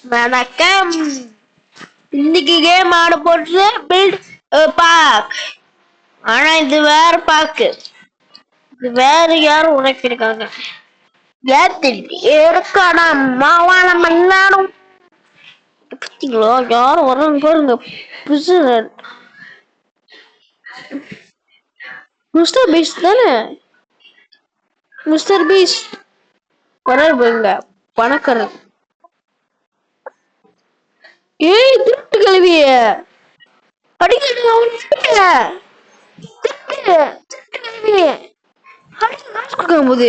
வணக்கம். இன்னைக்கு கேம் ஆட போட்டு பில்ட் பாக். ஆனா இது வேற பாக்கு, இது வேற யாரும் உழைச்சிருக்காங்க. இருக்காடா மாவாளம் எல்லாரும் பத்தீங்களா? யாரும் வர்றாங்க பாருங்க. மிஸ்டர் பீஸ்ட் தானே? மிஸ்டர் பீஸ்ட் வராரு பாருங்க, பணக்காரர். ஏய் திருட்டு கல்விய அடிக்கடி காசு கொடுக்காம போது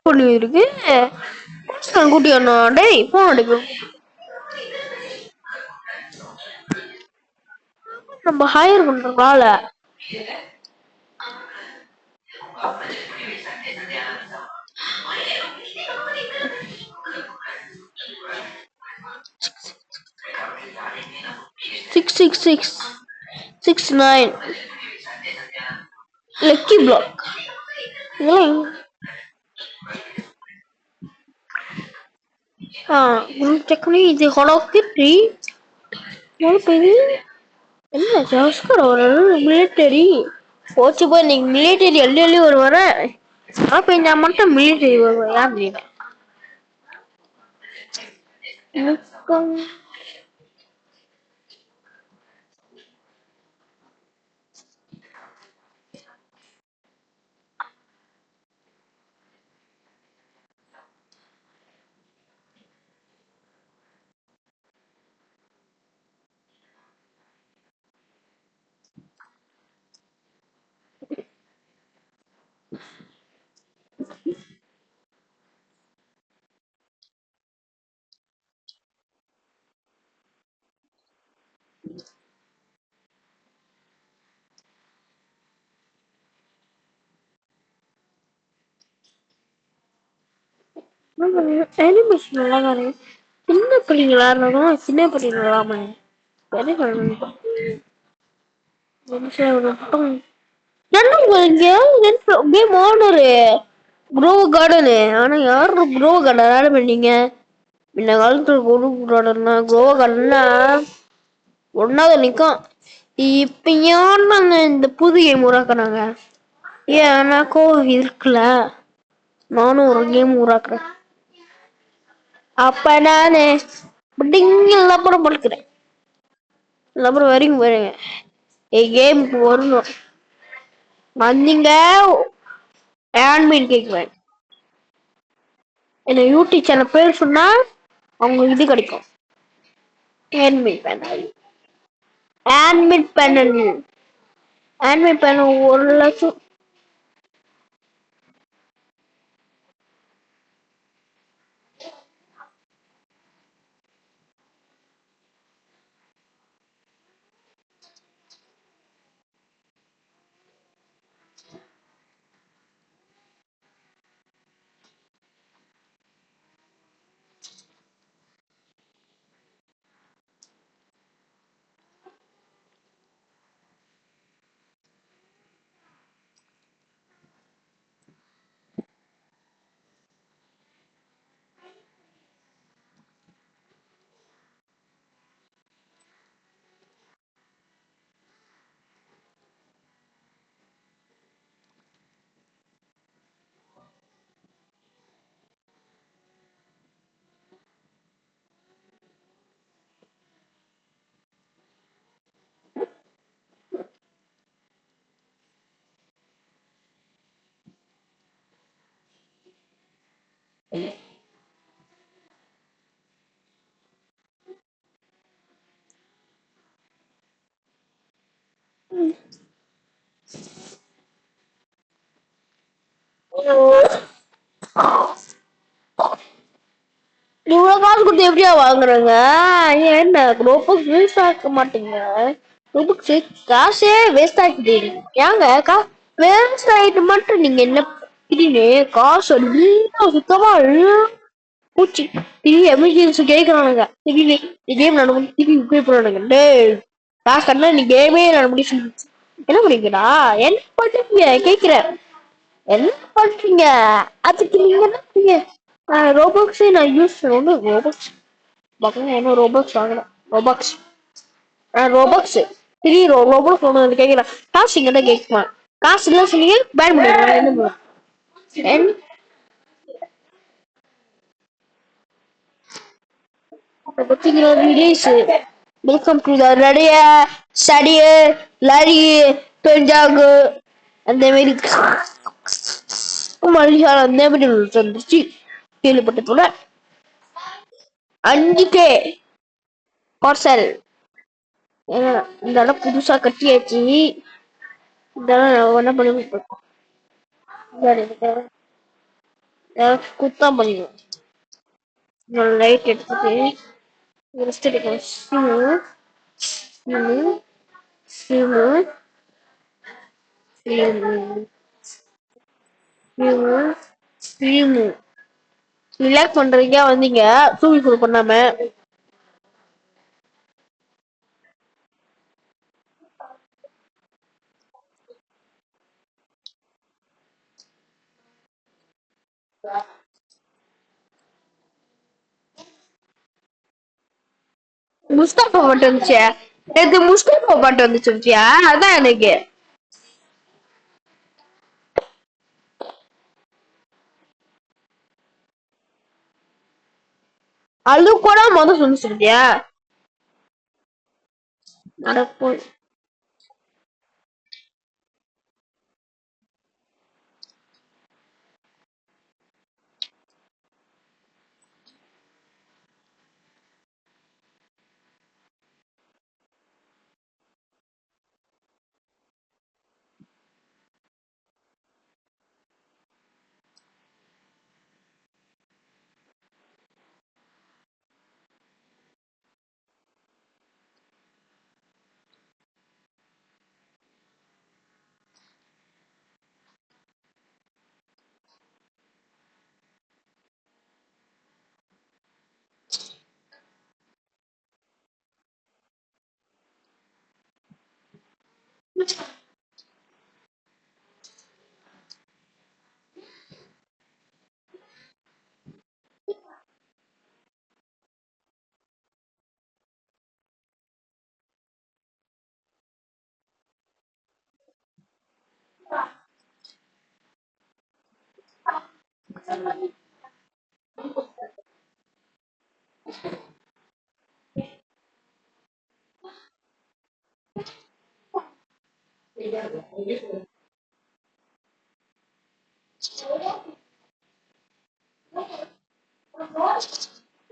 பண்ணி இருக்கு. கூட்டி வரணும். டேய் போன் அடிக்கும். நம்ம higher பண்றோம்ல. Six 9 lucky block. Check me the Hello Kitty. என்ன ஜாஸ்கர் ஒரு மிலிட்டரி போச்சு போய். நீங்க மிலிட்டரி எள்ளி ஒரு வர அப்ப இந்த மட்டும் மிலிட்டரி வருவேன். யார் தெரியல. அனிமேஷன் நல்லா தானே. சின்ன பிள்ளைங்களா இருந்தாலும் சின்ன பிள்ளைங்களாம கேம் ஓனரு க்ரோ கார்டனு. ஆனா யாரு க்ரோ கார்டன் ஆட பண்ணீங்க? இந்த காலத்துல க்ரோ கார்டன்னா ஒன்னாவது நிக்கும். இப்ப ஏன் இந்த புது கேம் உருவாக்குனாங்க? ஏன்னா கோவில் இருக்குல்ல, நானும் ஒரு கேம் உருவாக்குறேன். அப்ப நானு அப்புறம் படுக்கிறேன். அப்புறம் வரைக்கும் பாருங்க. கேமுக்கு வரணும் வந்தீங்க. ஆன்மீன் கேக்குவேன். என்ன யூடியூப் சேனல் பேர் சொன்னா அவங்க இது கிடைக்கும். ஆன்மீன் பேனல். ஆன்மீன் பேனல். ஆன்மீன் பேனல் 1 லட்சம். இவ்வளவு காசு கொடுத்து எப்படியா வாங்குறாங்க? என்ன ரொம்ப வேஸ்ட் ஆக்க மாட்டீங்க? ரொம்ப காசே வேஸ்ட் ஆக்கிட்டீங்க. ஏங்க வேஸ்ட் ஆயிட்டு மட்டும் நீங்க என்ன காசு சுத்தமா பூச்சி எமர்ஜென்சி கேட்கறானுங்க. கேம் நடக்கும் போறானுங்க. காசு நீ கேமே நட முடியும். என்ன பண்ணிக்கிறா? என்ன பண்ணுவீங்க கேக்குற? என்ன பண்றீங்க? அதுக்கு நீங்க என்ன பண்ணீங்க? ரோபாக்ஸே நான் யூஸ் ஒன்று ரோபாக்ஸ் பார்க்கலாம் ஒன்றும் ரோபாக்ஸ் வாங்கலாம். ரோபாக்ஸ் ரோபாக்ஸ் த்ரீ ரோபாக்ஸ் ஒன்று கேட்கலாம். காசு இங்கே தான் கேட்குமா? காசு இல்லை சொன்னீங்க பேன் பண்ணிடுவேன். என்ன பண்ணுவேன்? பார்த்தீங்களா ரிலீஸ் வெல்கம் டு த ரெடிய ஸ்டடிய லரி பெஞ்சாங்கு அந்த மாதிரி மலையாளம் அந்த மாதிரி வந்துருச்சு கேள்விப்பட்டதோட 5K பார்சல் இந்த இடம் புதுசா கட்டியாச்சு. இந்த இடம் என்ன பண்ணி குத்தம் பண்ணிடுவோம். லைட் எடுத்துட்டு ரெஸ்ட் எடுக்கணும். சிமு சிமு சிமு சிமு சிமு ரிலாக்ஸ் பண்றீங்க வந்தீங்க சூவி ஃபுல் பண்ணாம. முஸ்தாபா பாட்டு வந்துச்சு. எனக்கு முஸ்தாபா பாட்டு வந்துச்சு. அதான் எனக்கு அது கூட மொதல் சொல்லிச்சிருக்கியா நடப்போ.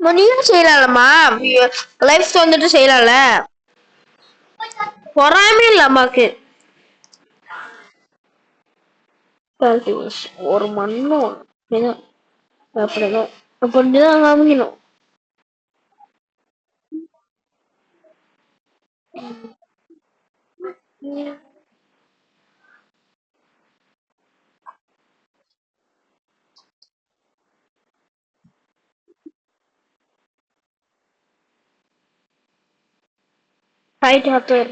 நீயும் செய்யலாம்மா லைஃப் வந்துட்டு செய்யலாம்ல. பொறாமே இல்ல அம்மாக்கு. ஒரு மண்ணும் அப்படிதான் அப்படிதான் காமிக்கணும். ஹைட் ஹாத்தர்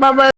Bye bye.